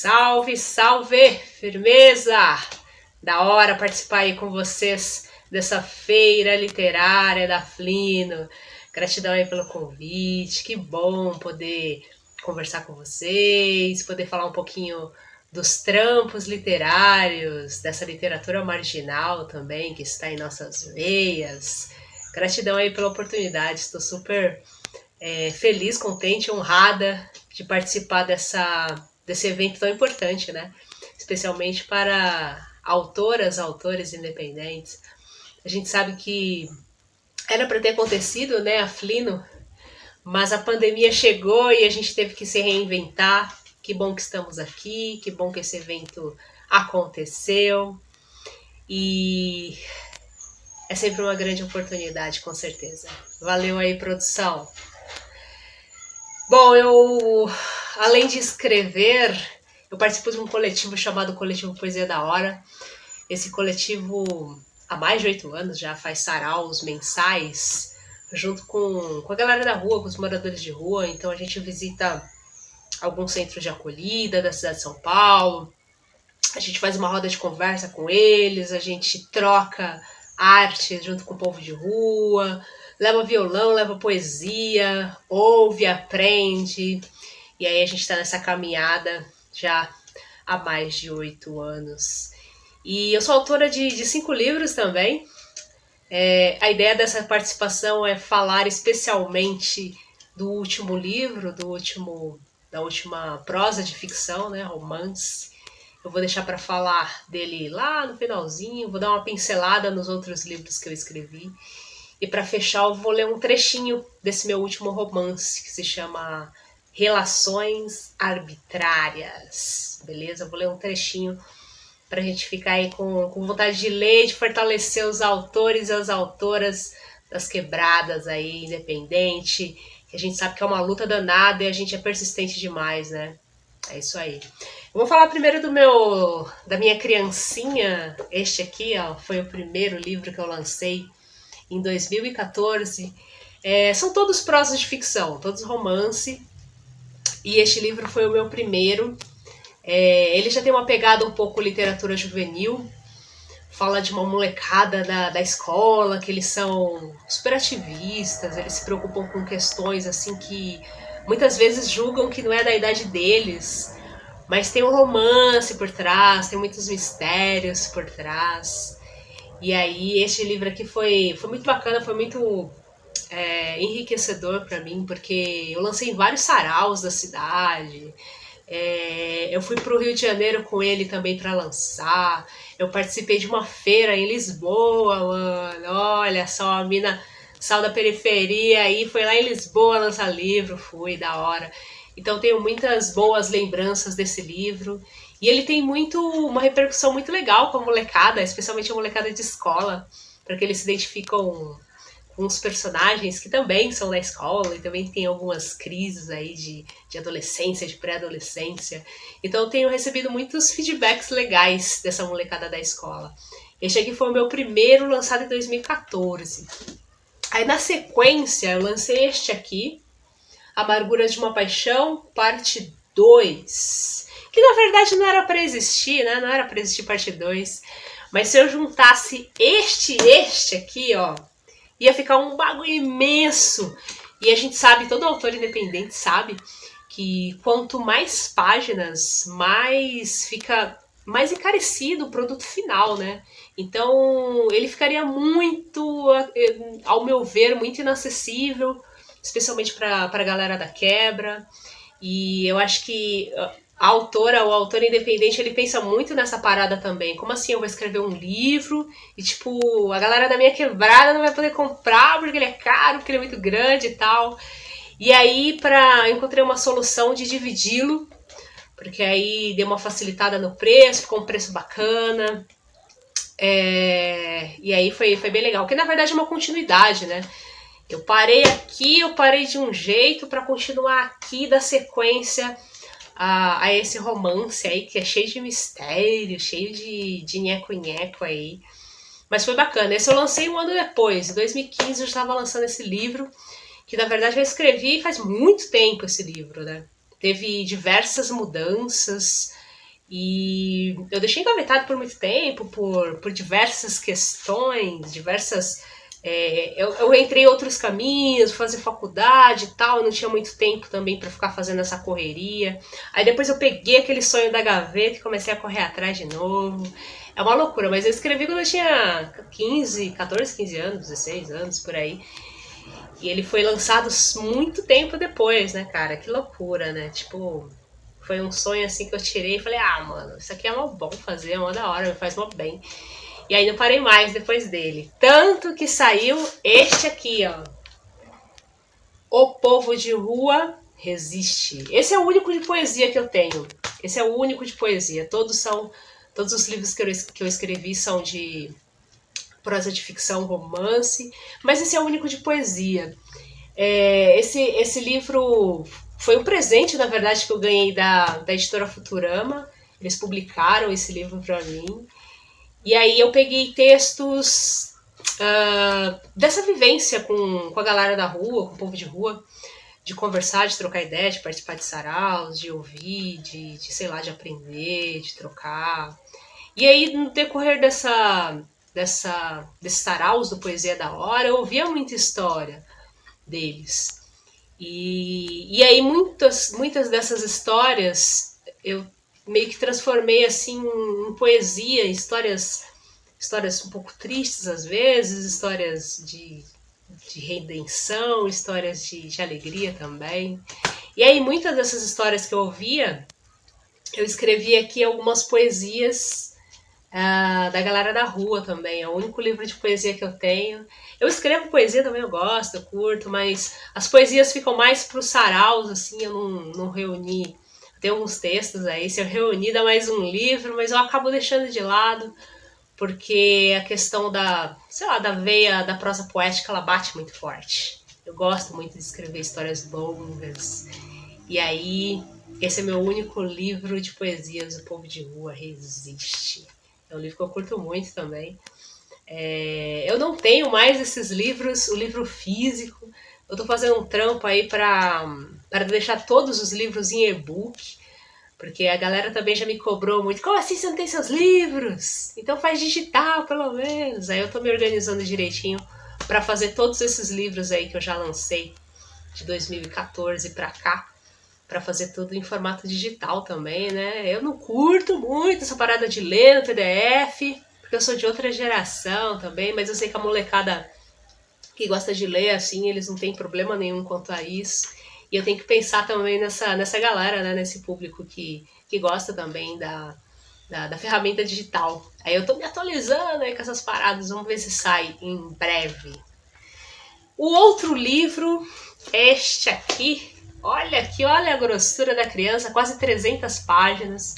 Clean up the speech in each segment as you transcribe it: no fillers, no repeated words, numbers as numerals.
Salve, salve! Firmeza! Da hora participar aí com vocês dessa feira literária da Flino. Gratidão aí pelo convite, que bom poder conversar com vocês, poder falar um pouquinho dos trampos literários, dessa literatura marginal também, que está em nossas veias. Gratidão aí pela oportunidade, estou super feliz, contente, honrada de participar desse evento tão importante, né? Especialmente para autores independentes. A gente sabe que era para ter acontecido, né, a Flino, mas a pandemia chegou e a gente teve que se reinventar. Que bom que estamos aqui, que bom que esse evento aconteceu. E é sempre uma grande oportunidade, com certeza. Valeu aí, produção. Bom, eu, além de escrever, eu participo de um coletivo chamado Coletivo Poesia da Hora. Esse coletivo, há mais de 8 anos, já faz saraus mensais, junto com a galera da rua, com os moradores de rua. Então a gente visita alguns centros de acolhida da cidade de São Paulo, a gente faz uma roda de conversa com eles, a gente troca arte junto com o povo de rua, leva violão, leva poesia, ouve, aprende. E aí a gente está nessa caminhada já há mais de 8 anos. E eu sou autora de 5 livros também. A ideia dessa participação é falar especialmente do último livro, da última prosa de ficção, né, romance. Eu vou deixar para falar dele lá no finalzinho, vou dar uma pincelada nos outros livros que eu escrevi. E para fechar, eu vou ler um trechinho desse meu último romance, que se chama Relações Arbitrárias. Beleza? Eu vou ler um trechinho pra gente ficar aí com vontade de ler, de fortalecer os autores e as autoras das quebradas aí, independente, que a gente sabe que é uma luta danada e a gente é persistente demais, né? É isso aí. Eu vou falar primeiro da minha criancinha. Este aqui, ó, foi o primeiro livro que eu lancei em 2014. São todos prosas de ficção, todos romance. E este livro foi o meu primeiro. Ele já tem uma pegada um pouco literatura juvenil. Fala de uma molecada da escola, que eles são super ativistas, eles se preocupam com questões assim que muitas vezes julgam que não é da idade deles. Mas tem um romance por trás, tem muitos mistérios por trás. E aí este livro aqui foi muito bacana, foi muito enriquecedor para mim, porque eu lancei em vários saraus da cidade. Eu fui pro Rio de Janeiro com ele também para lançar. Eu participei de uma feira em Lisboa, mano. Olha só, a mina saiu da periferia aí, foi lá em Lisboa lançar livro, fui, da hora. Então tenho muitas boas lembranças desse livro. E ele tem uma repercussão muito legal com a molecada, especialmente a molecada de escola, porque eles se identificam com os personagens que também são da escola e também tem algumas crises aí de adolescência, de pré-adolescência. Então eu tenho recebido muitos feedbacks legais dessa molecada da escola. Este aqui foi o meu primeiro, lançado em 2014. Aí na sequência eu lancei este aqui, Amargura de uma Paixão, parte 2. Que na verdade não era para existir, né? Não era para existir parte 2. Mas se eu juntasse este aqui, ó, ia ficar um bagulho imenso. E a gente sabe, todo autor independente sabe, que quanto mais páginas, fica mais encarecido o produto final, né? Então ele ficaria muito, ao meu ver, muito inacessível, especialmente para a galera da quebra. E eu acho que a autora, o autor independente, ele pensa muito nessa parada também. Como assim eu vou escrever um livro e, tipo, a galera da minha quebrada não vai poder comprar porque ele é caro, porque ele é muito grande e tal. E aí, eu encontrei uma solução de dividi-lo, porque aí deu uma facilitada no preço, ficou um preço bacana. E aí foi bem legal, porque na verdade é uma continuidade, né? Eu parei aqui, eu parei de um jeito para continuar aqui, da sequência a esse romance aí, que é cheio de mistério, cheio de nheco-nheco aí. Mas foi bacana. Esse eu lancei um ano depois, em 2015 eu estava lançando esse livro, que na verdade eu escrevi faz muito tempo esse livro, né? Teve diversas mudanças, E eu deixei engavetado por muito tempo, por diversas questões, eu entrei em outros caminhos, fazer faculdade e tal, não tinha muito tempo também para ficar fazendo essa correria. Aí depois eu peguei aquele sonho da gaveta e comecei a correr atrás de novo. É uma loucura, mas eu escrevi quando eu tinha 15 anos, 16 anos, por aí. E ele foi lançado muito tempo depois, né, cara? Que loucura, né? Tipo, foi um sonho assim que eu tirei e falei, mano, isso aqui é mó bom fazer, é mó da hora, me faz mó bem. E aí não parei mais depois dele. Tanto que saiu este aqui, ó. O Povo de Rua Resiste. Esse é o único de poesia que eu tenho. Esse é o único de poesia. Todos os livros que eu escrevi são de prosa de ficção, romance, mas esse é o único de poesia. Esse livro foi um presente, na verdade, que eu ganhei da editora Futurama. Eles publicaram esse livro para mim. E aí eu peguei textos dessa vivência com a galera da rua, com o povo de rua, de conversar, de trocar ideia, de participar de saraus, de ouvir, sei lá, de aprender, de trocar. E aí, no decorrer desses saraus do Poesia da Hora, eu ouvia muita história deles. E aí muitas dessas histórias eu meio que transformei assim em poesia, histórias um pouco tristes às vezes, histórias de redenção, histórias de alegria também. E aí muitas dessas histórias que eu ouvia, eu escrevi aqui algumas poesias da galera da rua também. É o único livro de poesia que eu tenho. Eu escrevo poesia também, eu gosto, eu curto, mas as poesias ficam mais pros saraus, assim, eu não reuni. Tem alguns textos aí, se eu reunir dá mais um livro, mas eu acabo deixando de lado, porque a questão da veia da prosa poética, ela bate muito forte. Eu gosto muito de escrever histórias longas. E aí, esse é meu único livro de poesias, O Povo de Rua Resiste. É um livro que eu curto muito também. Eu não tenho mais esses livros, o livro físico. Eu tô fazendo um trampo aí para deixar todos os livros em e-book, porque a galera também já me cobrou muito. Como assim você não tem seus livros? Então faz digital, pelo menos. Aí eu tô me organizando direitinho para fazer todos esses livros aí que eu já lancei de 2014 para cá, para fazer tudo em formato digital também, né? Eu não curto muito essa parada de ler no PDF, porque eu sou de outra geração também, mas eu sei que a molecada que gosta de ler, assim, eles não têm problema nenhum quanto a isso. E eu tenho que pensar também nessa galera, né? Nesse público que gosta também da ferramenta digital. Aí eu tô me atualizando aí com essas paradas, vamos ver se sai em breve. O outro livro, este aqui, olha a grossura da criança, quase 300 páginas.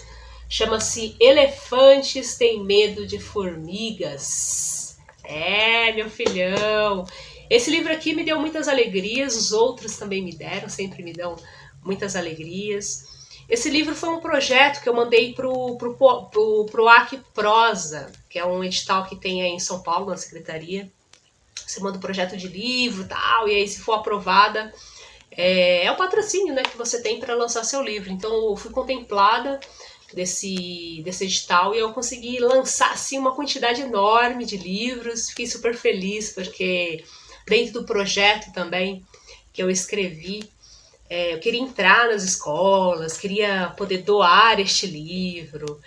Chama-se Elefantes Têm Medo de Formigas. Meu filhão. Esse livro aqui me deu muitas alegrias, os outros também me deram, sempre me dão muitas alegrias. Esse livro foi um projeto que eu mandei pro AC Prosa, que é um edital que tem aí em São Paulo, na secretaria. Você manda um projeto de livro e tal, e aí se for aprovada, é o patrocínio, né, que você tem para lançar seu livro. Então eu fui contemplada desse edital e eu consegui lançar assim, uma quantidade enorme de livros. Fiquei super feliz porque dentro do projeto também que eu escrevi, eu queria entrar nas escolas, queria poder doar este livro.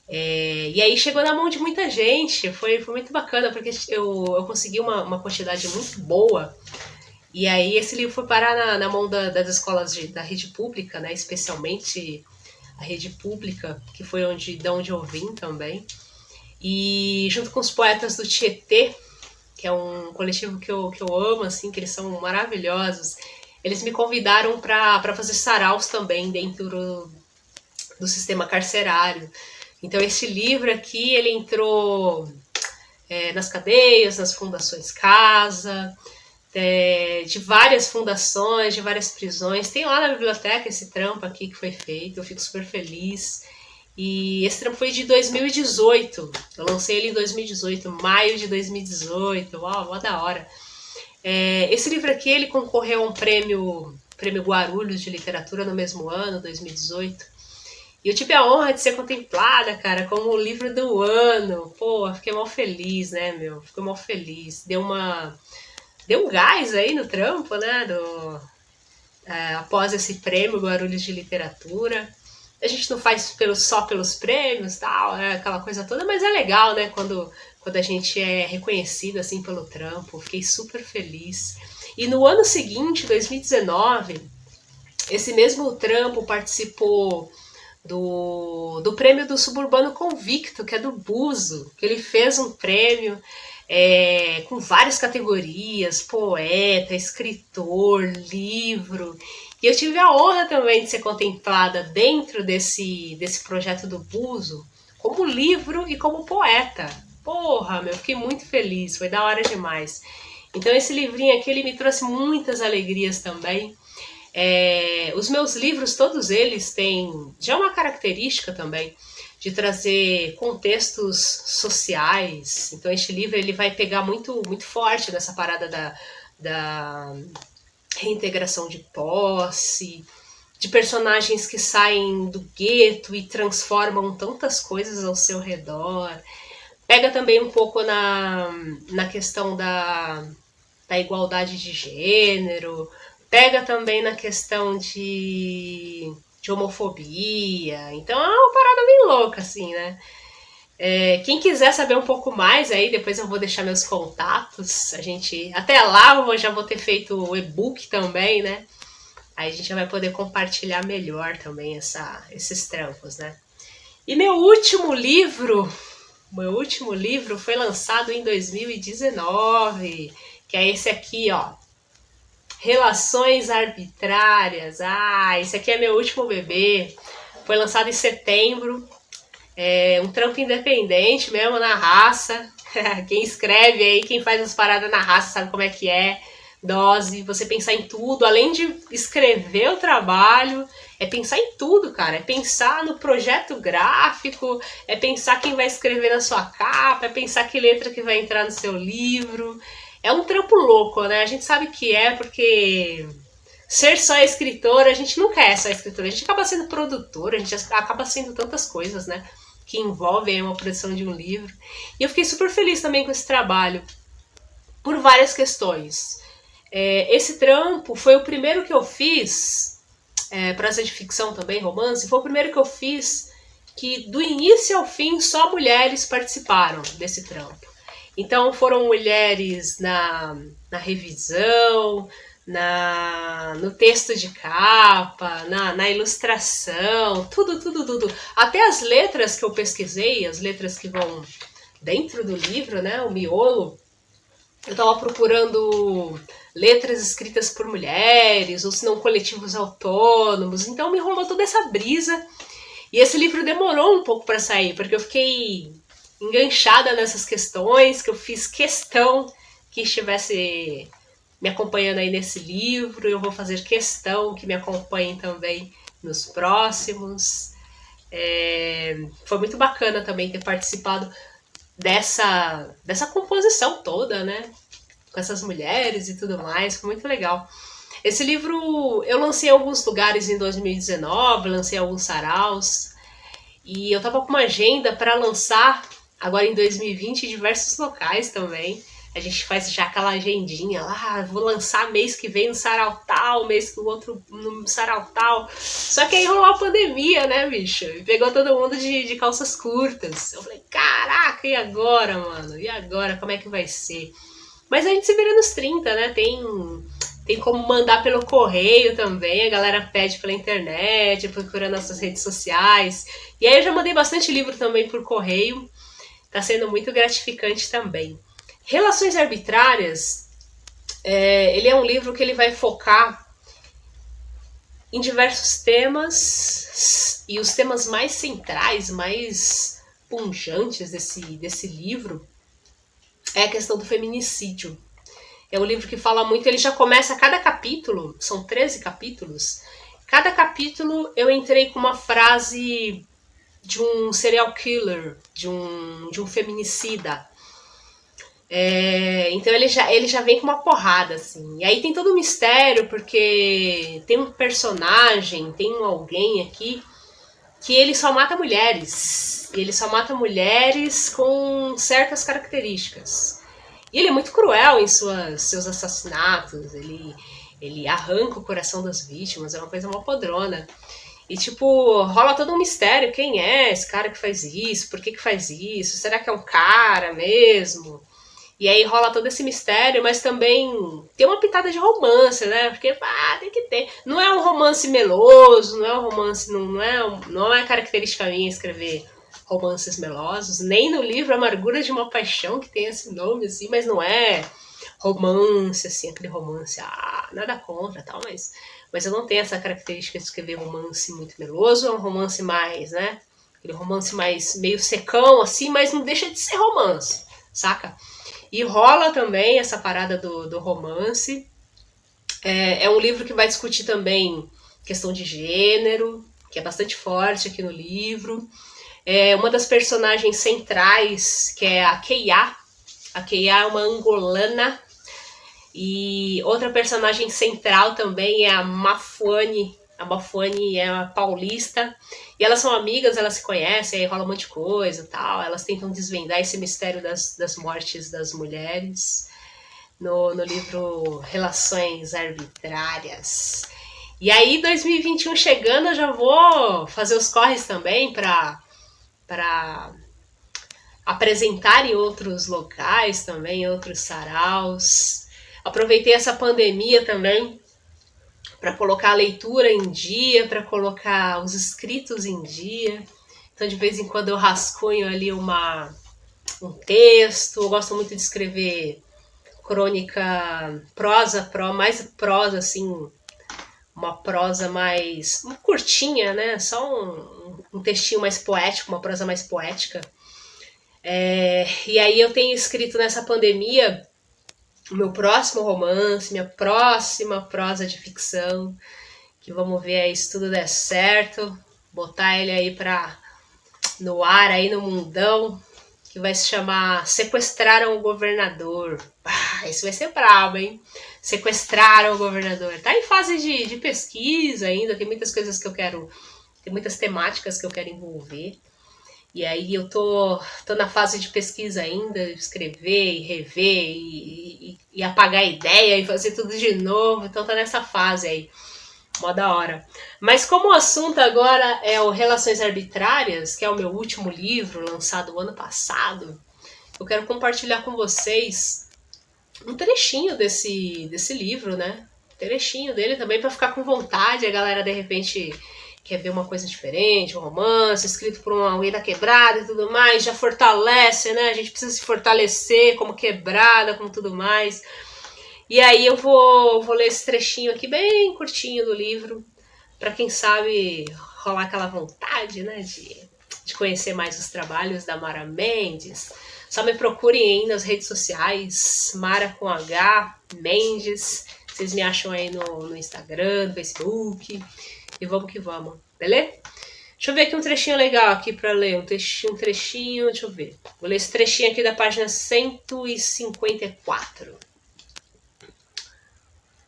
E aí chegou na mão de muita gente, foi muito bacana, porque eu consegui uma quantidade muito boa. E aí esse livro foi parar na mão das escolas da rede pública, né, especialmente a rede pública, que foi de onde eu vim também. E junto com os poetas do Tietê, que é um coletivo que eu amo, assim, que eles são maravilhosos, eles me convidaram para fazer saraus também dentro do sistema carcerário. Então esse livro aqui, ele entrou nas cadeias, nas fundações Casa, de várias fundações, de várias prisões. Tem lá na biblioteca esse trampo aqui que foi feito, eu fico super feliz. E esse trampo foi de 2018, eu lancei ele em 2018, maio de 2018, uau, mó da hora. Esse livro aqui, ele concorreu a um prêmio Guarulhos de Literatura no mesmo ano, 2018. E eu tive a honra de ser contemplada, cara, como o livro do ano. Pô, fiquei mal feliz, né, meu? Fiquei mal feliz. Deu um gás aí no trampo, né? Após esse prêmio Guarulhos de Literatura. A gente não faz só pelos prêmios, tal, aquela coisa toda, mas é legal, né? Quando a gente é reconhecido assim pelo trampo. Fiquei super feliz. E no ano seguinte, 2019, esse mesmo trampo participou do prêmio do Suburbano Convicto, que é do Buzo, que ele fez um prêmio com várias categorias, poeta, escritor, livro. E eu tive a honra também de ser contemplada dentro desse projeto do Buzo como livro e como poeta. Porra, meu, fiquei muito feliz, foi da hora demais. Então esse livrinho aqui, ele me trouxe muitas alegrias também. Os meus livros, todos eles têm já uma característica também de trazer contextos sociais. Então este livro ele vai pegar muito, muito forte nessa parada da reintegração de posse, de personagens que saem do gueto e transformam tantas coisas ao seu redor. Pega também um pouco na questão da igualdade de gênero, pega também na questão de homofobia. Então é uma parada bem louca, assim, né? Quem quiser saber um pouco mais, aí depois eu vou deixar meus contatos. Até lá eu já vou ter feito o e-book também, né? Aí a gente já vai poder compartilhar melhor também esses trampos, né? E meu último livro foi lançado em 2019, que é esse aqui, ó. Relações Arbitrárias. Esse aqui é meu último bebê. Foi lançado em setembro. Um trampo independente mesmo, na raça. Quem escreve aí, quem faz as paradas na raça sabe como é que é. Dose, você pensar em tudo. Além de escrever o trabalho, é pensar em tudo, cara. É pensar no projeto gráfico, é pensar quem vai escrever na sua capa, é pensar que letra que vai entrar no seu livro. É um trampo louco, né? A gente sabe que porque ser só escritora, a gente não quer só escritora, a gente acaba sendo produtora, a gente acaba sendo tantas coisas, né? Que envolvem uma produção de um livro. E eu fiquei super feliz também com esse trabalho, por várias questões. Esse trampo foi o primeiro que eu fiz, prosa de ficção também, romance, foi o primeiro que eu fiz que do início ao fim só mulheres participaram desse trampo. Então foram mulheres na revisão, no texto de capa, na ilustração, tudo. Até as letras que eu pesquisei, as letras que vão dentro do livro, né, o miolo, eu estava procurando letras escritas por mulheres, ou se não coletivos autônomos, então me rolou toda essa brisa. E esse livro demorou um pouco para sair, porque eu fiquei enganchada nessas questões, que eu fiz questão que estivesse me acompanhando aí nesse livro. Eu vou fazer questão que me acompanhem também nos próximos. Foi muito bacana também ter participado dessa composição toda, né? Com essas mulheres e tudo mais, foi muito legal. Esse livro eu lancei em alguns lugares em 2019, lancei alguns saraus, e eu tava com uma agenda para lançar agora em 2020 em diversos locais também. A gente faz já aquela agendinha lá, vou lançar mês que vem no sarau tal, mês que o outro no sarau tal. Só que aí rolou a pandemia, né, bicho? E pegou todo mundo de calças curtas. Eu falei, caraca, e agora, mano? E agora, como é que vai ser? Mas a gente se vira nos 30, né? Tem como mandar pelo correio também, a galera pede pela internet, procura nossas redes sociais. E aí eu já mandei bastante livro também por correio, tá sendo muito gratificante também. Relações Arbitrárias, ele é um livro que ele vai focar em diversos temas, e os temas mais centrais, mais punjantes desse livro é a questão do feminicídio. É um livro que fala muito, ele já começa, cada capítulo, são 13 capítulos, cada capítulo eu entrei com uma frase de um serial killer, de um feminicida. Então ele já vem com uma porrada, assim. E aí tem todo um mistério, porque tem um personagem, tem alguém aqui que ele só mata mulheres. E ele só mata mulheres com certas características. E ele é muito cruel em seus assassinatos. Ele arranca o coração das vítimas, é uma coisa mó podrona. E, tipo, rola todo um mistério. Quem é esse cara que faz isso? Por que faz isso? Será que é um cara mesmo? E aí rola todo esse mistério, mas também tem uma pitada de romance, né? Porque, tem que ter. Não é um romance meloso, não é um romance... Não é característica minha escrever romances melosos. Nem no livro Amargura de uma Paixão, que tem esse nome, assim, mas não é romance, assim, aquele romance, nada contra e tal, mas eu não tenho essa característica de escrever romance muito meloso, é um romance mais, né? Aquele romance mais meio secão, assim, mas não deixa de ser romance, saca? E rola também essa parada do romance. É um livro que vai discutir também questão de gênero, que é bastante forte aqui no livro. Uma das personagens centrais, que é a Keia. A Keia é uma angolana. E outra personagem central também é a Mafuane. A Mafuane é uma paulista. E elas são amigas, elas se conhecem, aí rola um monte de coisa e tal. Elas tentam desvendar esse mistério das mortes das mulheres no livro Relações Arbitrárias. E aí, 2021 chegando, eu já vou fazer os corres também para apresentar em outros locais também, em outros saraus. Aproveitei essa pandemia também para colocar a leitura em dia, para colocar os escritos em dia. Então, de vez em quando eu rascunho ali um texto. Eu gosto muito de escrever crônica, mais prosa, assim, uma prosa mais curtinha, né? Só um textinho mais poético, uma prosa mais poética. E aí eu tenho escrito nessa pandemia o meu próximo romance, minha próxima prosa de ficção, que vamos ver aí se tudo der certo, botar ele aí no ar, aí no mundão, que vai se chamar Sequestraram o Governador. Isso vai ser brabo, hein? Sequestraram o governador. Tá em fase de pesquisa ainda, tem muitas coisas que eu quero, tem muitas temáticas que eu quero envolver. E aí eu tô na fase de pesquisa ainda, escrever e rever e apagar a ideia e fazer tudo de novo. Então tá nessa fase aí. Mó da hora. Mas como o assunto agora é o Relações Arbitrárias, que é o meu último livro, lançado o ano passado, eu quero compartilhar com vocês um trechinho desse livro, né? Um trechinho dele também para ficar com vontade, a galera de repente quer ver uma coisa diferente, um romance escrito por alguém da quebrada e tudo mais, já fortalece, né? A gente precisa se fortalecer como quebrada, como tudo mais. E aí eu vou ler esse trechinho aqui bem curtinho do livro, para quem sabe rolar aquela vontade, né, de conhecer mais os trabalhos da Mara Mendes. Só me procurem aí nas redes sociais, Mara com H, Mendes. Vocês me acham aí no Instagram, no Facebook. E vamos que vamos, beleza? Deixa eu ver aqui um trechinho legal aqui para ler. Um trechinho, deixa eu ver. Vou ler esse trechinho aqui da página 154.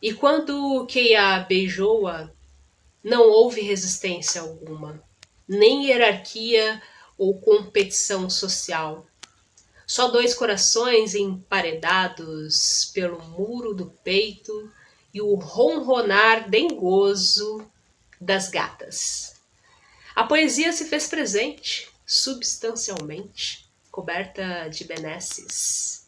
E quando Keia beijou-a, não houve resistência alguma, nem hierarquia ou competição social. Só dois corações emparedados pelo muro do peito e o ronronar dengoso das gatas. A poesia se fez presente, substancialmente, coberta de benesses.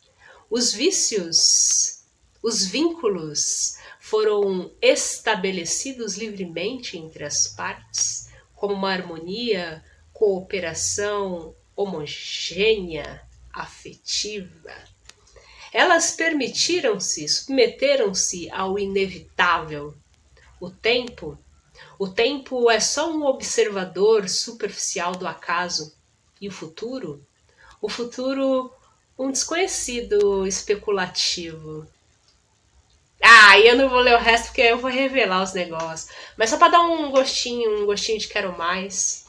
Os vícios, os vínculos foram estabelecidos livremente entre as partes, como uma harmonia, cooperação homogênea, afetiva. Elas submeteram-se ao inevitável. O tempo é só um observador superficial do acaso. E o futuro, um desconhecido especulativo. E eu não vou ler o resto porque eu vou revelar os negócios. Mas só para dar um gostinho de quero mais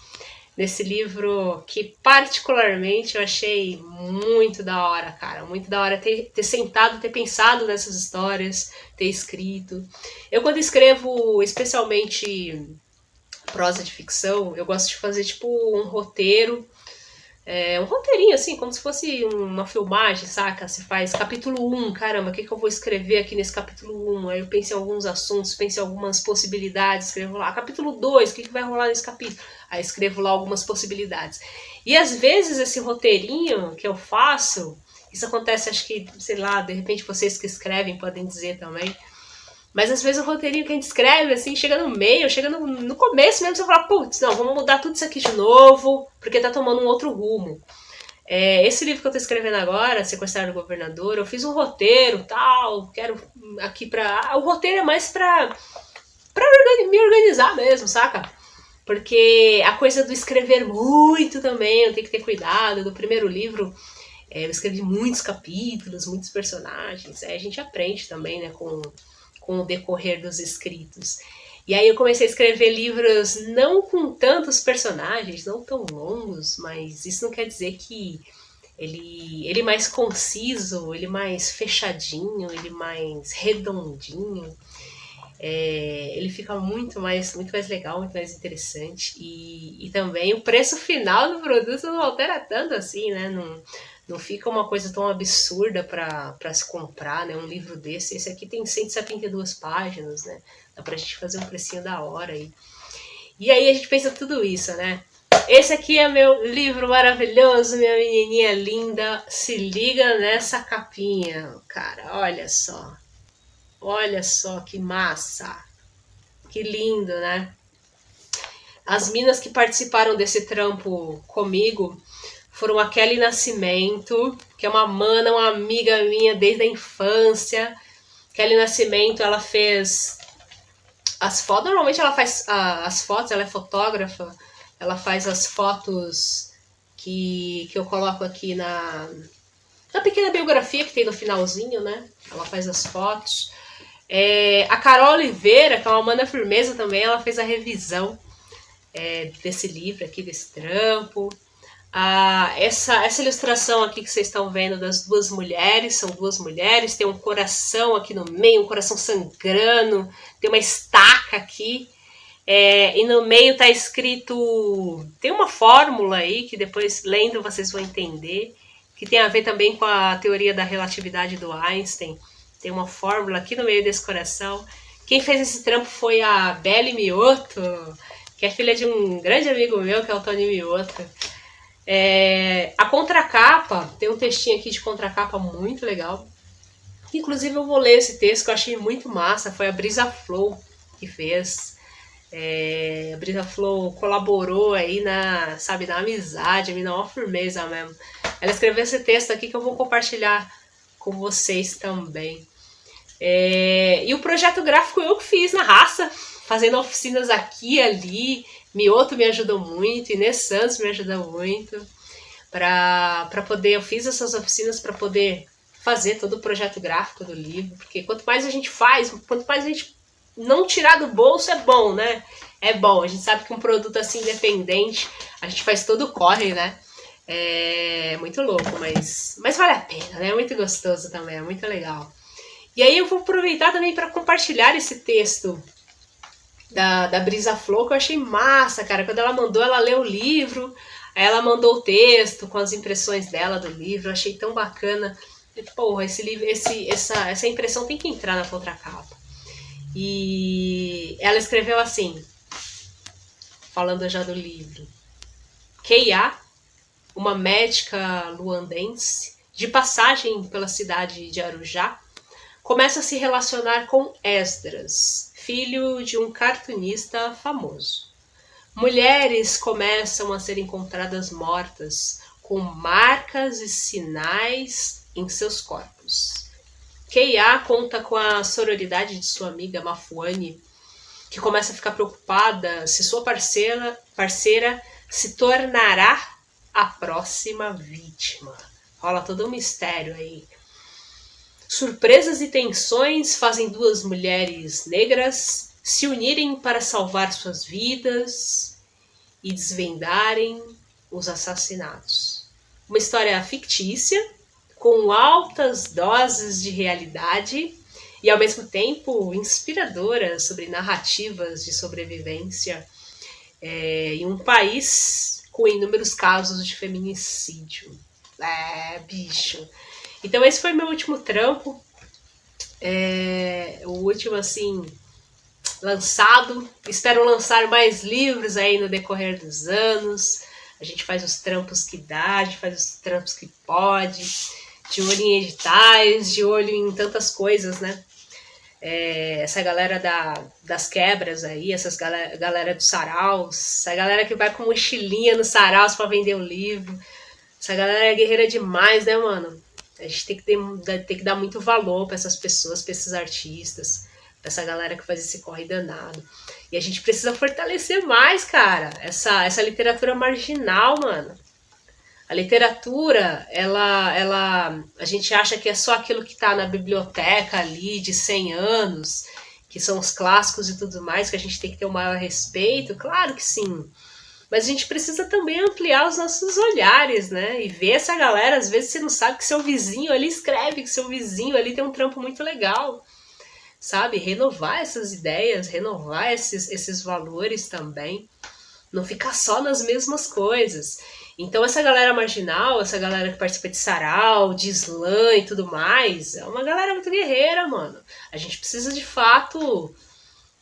nesse livro que particularmente eu achei muito da hora, cara. Muito da hora ter sentado, ter pensado nessas histórias, ter escrito. Eu quando escrevo especialmente prosa de ficção, eu gosto de fazer tipo um roteiro, um roteirinho assim, como se fosse uma filmagem, saca? Você faz capítulo 1, caramba, o que eu vou escrever aqui nesse capítulo 1? Aí eu penso em alguns assuntos, penso em algumas possibilidades, escrevo lá, capítulo 2, o que vai rolar nesse capítulo? Aí escrevo lá algumas possibilidades. E às vezes esse roteirinho que eu faço, isso acontece, acho que, sei lá, de repente vocês que escrevem podem dizer também, mas às vezes o roteirinho que a gente escreve, assim, chega no meio, chega no começo mesmo, você fala, putz, não, vamos mudar tudo isso aqui de novo, porque tá tomando um outro rumo. Esse livro que eu tô escrevendo agora, Sequestrado o Governador, eu fiz um roteiro, tal, quero aqui pra... O roteiro é mais pra me organizar mesmo, saca? Porque a coisa do escrever muito também, eu tenho que ter cuidado. Do primeiro livro, eu escrevi muitos capítulos, muitos personagens. A gente aprende também, né, com o decorrer dos escritos. E aí eu comecei a escrever livros não com tantos personagens, não tão longos, mas isso não quer dizer que ele mais conciso, ele mais fechadinho, ele mais redondinho. Ele fica muito mais legal, muito mais interessante. E também o preço final do produto não altera tanto assim, né? Não fica uma coisa tão absurda para se comprar, né? Um livro desse. Esse aqui tem 172 páginas, né? Dá pra gente fazer um precinho da hora aí. E aí a gente pensa tudo isso, né? Esse aqui é meu livro maravilhoso, minha menininha linda. Se liga nessa capinha, cara. Olha só. Olha só que massa. Que lindo, né? As minas que participaram desse trampo comigo foram a Kelly Nascimento, que é uma mana, uma amiga minha desde a infância. Kelly Nascimento, ela fez as fotos, normalmente ela faz as fotos, ela é fotógrafa, ela faz as fotos que eu coloco aqui na pequena biografia que tem no finalzinho, né? Ela faz as fotos. A Carol Oliveira, que é uma mana firmeza também, ela fez a revisão desse livro aqui, desse trampo. Essa ilustração aqui que vocês estão vendo das duas mulheres, são duas mulheres, tem um coração aqui no meio, um coração sangrando, tem uma estaca aqui, e no meio tá escrito, tem uma fórmula aí, que depois lendo vocês vão entender, que tem a ver também com a teoria da relatividade do Einstein. Tem uma fórmula aqui no meio desse coração. Quem fez esse trampo foi a Belle Mioto, que é filha de um grande amigo meu, que é o Tony Mioto. A contracapa, tem um textinho aqui de contracapa muito legal. Inclusive eu vou ler esse texto que eu achei muito massa. Foi a Brisa Flow que fez. A Brisa Flow colaborou aí na amizade, me dá uma firmeza mesmo. Ela escreveu esse texto aqui que eu vou compartilhar com vocês também. E o projeto gráfico eu que fiz na raça, fazendo oficinas aqui e ali. Mioto me ajudou muito, Inês Santos me ajudou muito para poder, eu fiz essas oficinas para poder fazer todo o projeto gráfico do livro, porque quanto mais a gente faz, quanto mais a gente não tirar do bolso é bom, né? É bom, a gente sabe que um produto assim independente, a gente faz todo o corre, né? É muito louco, mas vale a pena, né? É muito gostoso também, é muito legal. E aí eu vou aproveitar também para compartilhar esse texto da Brisa Flow, que eu achei massa, cara. Quando ela mandou, ela leu o livro, aí ela mandou o texto com as impressões dela do livro, eu achei tão bacana. E, porra, esse livro, essa impressão tem que entrar na contracapa. E ela escreveu assim, falando já do livro. Keia, uma médica luandense, de passagem pela cidade de Arujá, começa a se relacionar com Esdras, filho de um cartunista famoso. Mulheres começam a ser encontradas mortas, com marcas e sinais em seus corpos. Keia conta com a sororidade de sua amiga Mafuane, que começa a ficar preocupada se sua parceira se tornará a próxima vítima. Rola todo um mistério aí. Surpresas e tensões fazem duas mulheres negras se unirem para salvar suas vidas e desvendarem os assassinatos. Uma história fictícia, com altas doses de realidade e ao mesmo tempo inspiradora sobre narrativas de sobrevivência. em um país com inúmeros casos de feminicídio. Bicho. Então esse foi meu último trampo. O último, assim, lançado. Espero lançar mais livros aí no decorrer dos anos. A gente faz os trampos que dá, a gente faz os trampos que pode, de olho em editais, de olho em tantas coisas, né? Essa galera das quebras aí, essas galera do saraus, essa galera que vai com mochilinha no saraus pra vender o livro, essa galera é guerreira demais, né, mano? A gente tem que dar muito valor pra essas pessoas, pra esses artistas, pra essa galera que faz esse corre danado. E a gente precisa fortalecer mais, cara, essa literatura marginal, mano. A literatura, a gente acha que é só aquilo que está na biblioteca ali de 100 anos, que são os clássicos e tudo mais, que a gente tem que ter o maior respeito. Claro que sim. Mas a gente precisa também ampliar os nossos olhares, né? E ver essa galera, às vezes você não sabe que seu vizinho ali escreve, que seu vizinho ali tem um trampo muito legal, sabe? Renovar essas ideias, renovar esses valores também. Não ficar só nas mesmas coisas. Então essa galera marginal, essa galera que participa de sarau, de slam e tudo mais, é uma galera muito guerreira, mano. A gente precisa de fato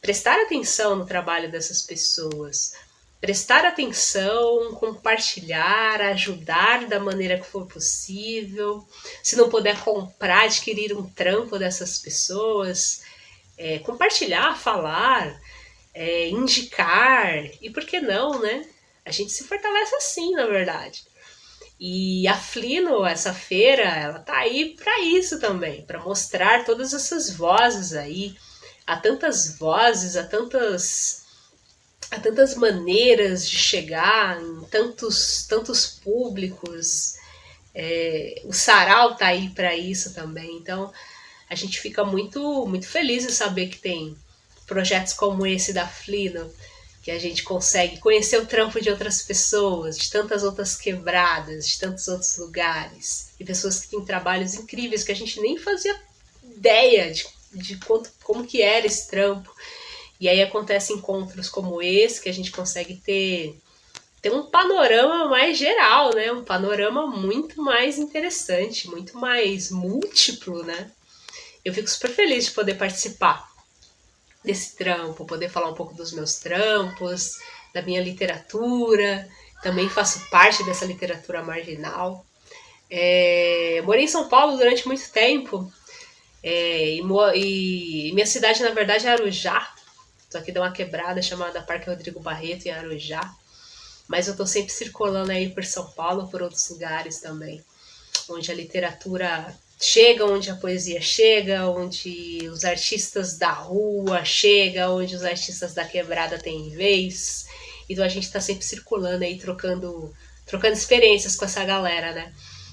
prestar atenção no trabalho dessas pessoas. Prestar atenção, compartilhar, ajudar da maneira que for possível. Se não puder comprar, adquirir um trampo dessas pessoas. Compartilhar, falar, indicar. E por que não, né? A gente se fortalece assim, na verdade. E a Flino, essa feira, ela tá aí para isso também, para mostrar todas essas vozes aí. Há tantas vozes, há tantas maneiras de chegar em tantos públicos. O sarau tá aí para isso também. Então, a gente fica muito, muito feliz em saber que tem projetos como esse da Flino, que a gente consegue conhecer o trampo de outras pessoas, de tantas outras quebradas, de tantos outros lugares, e pessoas que têm trabalhos incríveis que a gente nem fazia ideia de como que era esse trampo. E aí acontecem encontros como esse, que a gente consegue ter um panorama mais geral, né? Um panorama muito mais interessante, muito mais múltiplo, né? Eu fico super feliz de poder participar desse trampo, poder falar um pouco dos meus trampos, da minha literatura. Também faço parte dessa literatura marginal. Morei em São Paulo durante muito tempo, e minha cidade, na verdade, é Arujá. Tô aqui dá uma quebrada chamada Parque Rodrigo Barreto, em Arujá. Mas eu tô sempre circulando aí por São Paulo, por outros lugares também, onde a literatura chega, onde a poesia chega, onde os artistas da rua chegam, onde os artistas da quebrada têm vez. Então a gente tá sempre circulando aí, trocando experiências com essa galera, né?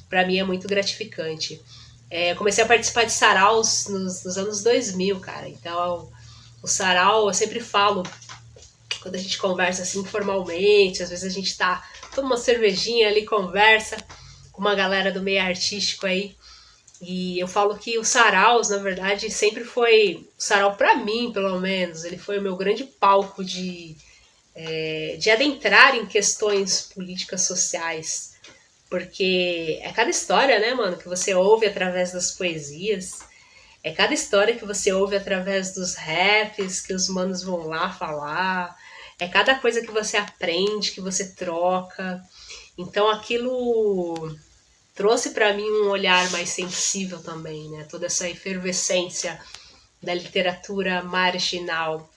Pra mim é muito gratificante. Eu comecei a participar de saraus nos anos 2000, cara. Então o sarau, eu sempre falo, quando a gente conversa assim informalmente, às vezes a gente toma uma cervejinha ali, conversa com uma galera do meio artístico aí. E eu falo que o saraus, na verdade, sempre foi o sarau pra mim, pelo menos. Ele foi o meu grande palco de adentrar em questões políticas sociais. Porque é cada história, né, mano, que você ouve através das poesias. É cada história que você ouve através dos raps, que os manos vão lá falar. É cada coisa que você aprende, que você troca. Então aquilo trouxe para mim um olhar mais sensível também, né? Toda essa efervescência da literatura marginal.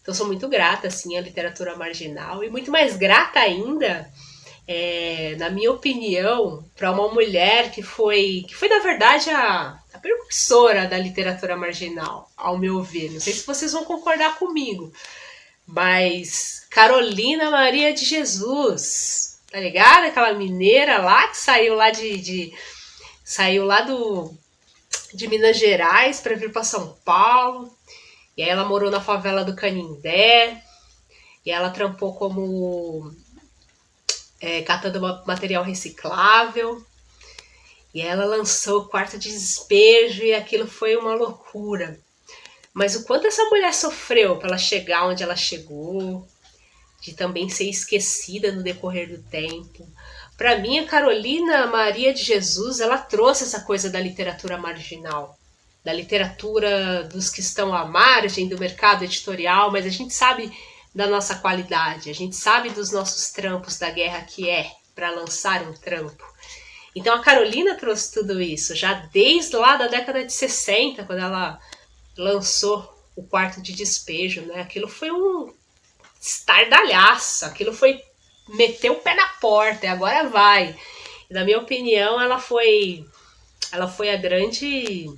Então sou muito grata, assim, à literatura marginal. E muito mais grata ainda, na minha opinião, para uma mulher que foi na verdade, a precursora da literatura marginal, ao meu ver. Não sei se vocês vão concordar comigo, mas Carolina Maria de Jesus, tá ligado? Aquela mineira lá que saiu lá saiu lá de Minas Gerais para vir para São Paulo. E aí ela morou na favela do Canindé. E ela trampou como catando material reciclável. E ela lançou o Quarto de Despejo e aquilo foi uma loucura. Mas o quanto essa mulher sofreu para ela chegar onde ela chegou, de também ser esquecida no decorrer do tempo. Para mim, a Carolina Maria de Jesus, ela trouxe essa coisa da literatura marginal, da literatura dos que estão à margem do mercado editorial, mas a gente sabe da nossa qualidade, a gente sabe dos nossos trampos da guerra que é para lançar um trampo. Então a Carolina trouxe tudo isso, já desde lá da década de 60, quando ela lançou O Quarto de Despejo, né? Aquilo foi um estardalhaço, aquilo foi meter o pé na porta e agora vai. E, na minha opinião, ela foi a grande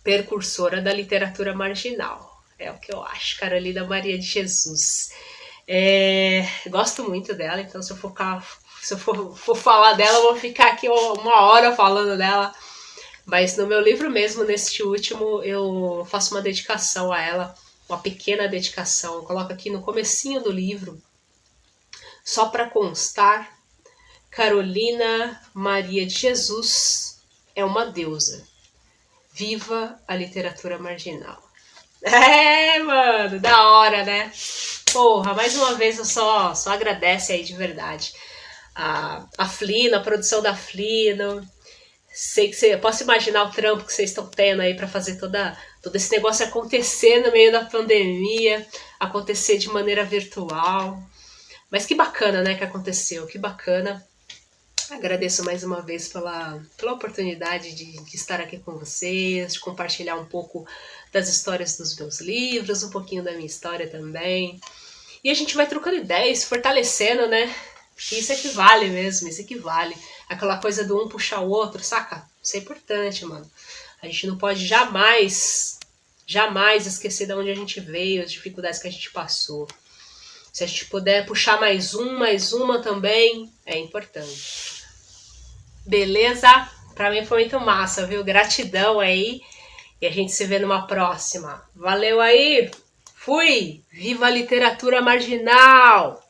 precursora da literatura marginal. É o que eu acho, Carolina Maria de Jesus. Gosto muito dela, então se eu for falar dela, eu vou ficar aqui 1 hora falando dela. Mas no meu livro mesmo, neste último, eu faço uma dedicação a ela, uma pequena dedicação. Eu coloco aqui no comecinho do livro, só para constar, Carolina Maria de Jesus é uma deusa. Viva a literatura marginal. Mano, da hora, né? Porra, mais uma vez eu só agradece aí de verdade. A Flino, a produção da Flino. Sei que eu posso imaginar o trampo que vocês estão tendo aí para fazer todo esse negócio acontecer no meio da pandemia, acontecer de maneira virtual. Mas que bacana, né, que aconteceu, que bacana. Agradeço mais uma vez pela oportunidade de estar aqui com vocês, de compartilhar um pouco das histórias dos meus livros, um pouquinho da minha história também. E a gente vai trocando ideias, fortalecendo, né? Isso é que vale mesmo, isso é que vale. Aquela coisa do um puxar o outro, saca? Isso é importante, mano. A gente não pode jamais esquecer de onde a gente veio, as dificuldades que a gente passou. Se a gente puder puxar mais uma também, é importante. Beleza? Pra mim foi muito massa, viu? Gratidão aí. E a gente se vê numa próxima. Valeu aí! Fui! Viva a literatura marginal!